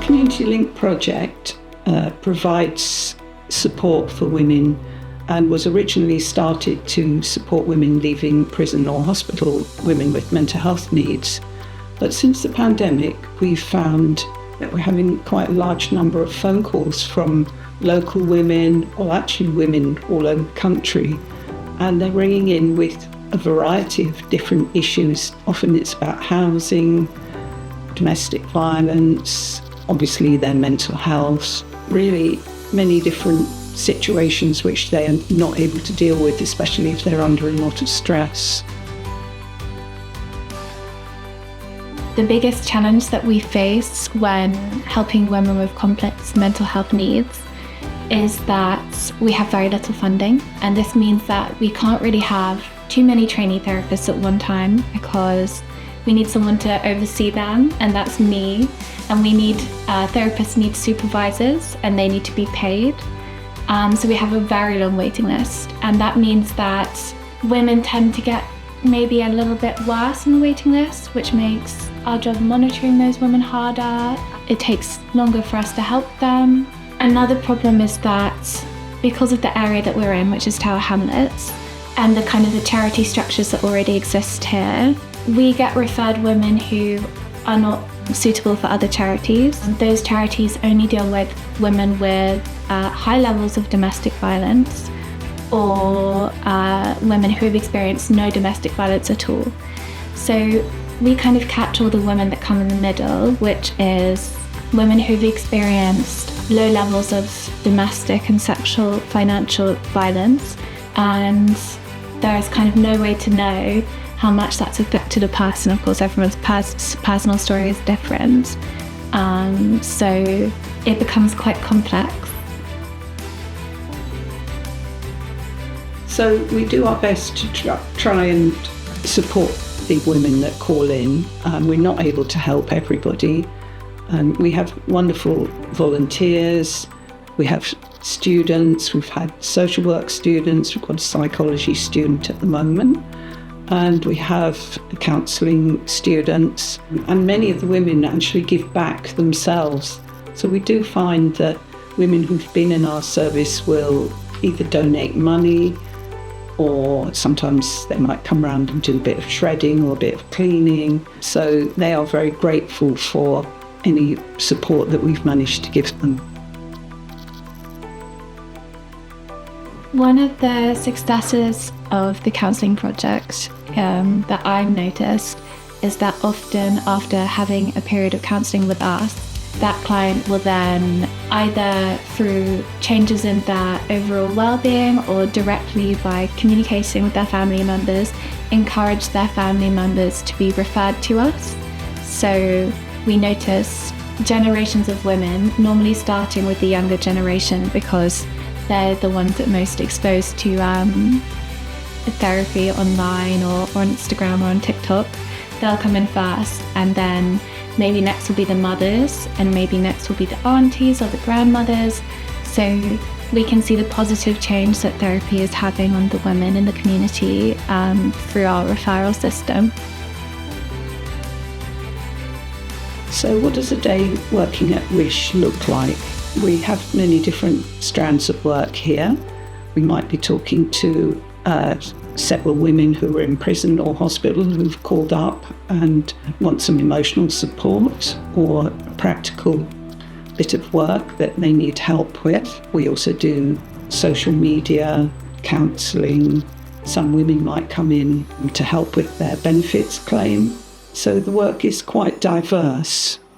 Community Link project provides support for women and was originally started to support women leaving prison or hospital, women with mental health needs. But since the pandemic, we've found that we're having quite a large number of phone calls from local women, or actually women all over the country, and they're ringing in with a variety of different issues. Often it's about housing, domestic violence, obviously their mental health, really many different situations which they are not able to deal with, especially if they're under a lot of stress. The biggest challenge that we face when helping women with complex mental health needs is that we have very little funding, and this means that we can't really have too many trainee therapists at one time because we need someone to oversee them, and that's me. And we need therapists need supervisors, and they need to be paid. So we have a very long waiting list, and that means that women tend to get maybe a little bit worse on the waiting list, which makes our job monitoring those women harder. It takes longer for us to help them. Another problem is that because of the area that we're in, which is Tower Hamlets, and the kind of the charity structures that already exist here, we get referred women who are not suitable for other charities. Those charities only deal with women with high levels of domestic violence, or women who have experienced no domestic violence at all. So we kind of catch all the women that come in the middle, which is women who've experienced low levels of domestic and sexual financial violence, and there is kind of no way to know how much that's affected a person. Of course, everyone's personal story is different, so it becomes quite complex. So we do our best to try and support the women that call in. We're not able to help everybody. We have wonderful volunteers, we have students, we've had social work students, we've got a psychology student at the moment, and we have counselling students, and many of the women actually give back themselves. So we do find that women who've been in our service will either donate money, or sometimes they might come around and do a bit of shredding or a bit of cleaning. So they are very grateful for any support that we've managed to give them. One of the successes of the counselling project that I've noticed is that often after having a period of counselling with us, that client will then either through changes in their overall well-being or directly by communicating with their family members, encourage their family members to be referred to us. So we notice generations of women, normally starting with the younger generation because they're the ones that are most exposed to therapy online or on Instagram or on TikTok. They'll come in first, and then maybe next will be the mothers, and maybe next will be the aunties or the grandmothers. So we can see the positive change that therapy is having on the women in the community through our referral system. So what does a day working at Wish look like? We have many different strands of work here. We might be talking to several women who are in prison or hospital who've called up and want some emotional support or a practical bit of work that they need help with. We also do social media, counselling. Some women might come in to help with their benefits claim. So the work is quite diverse.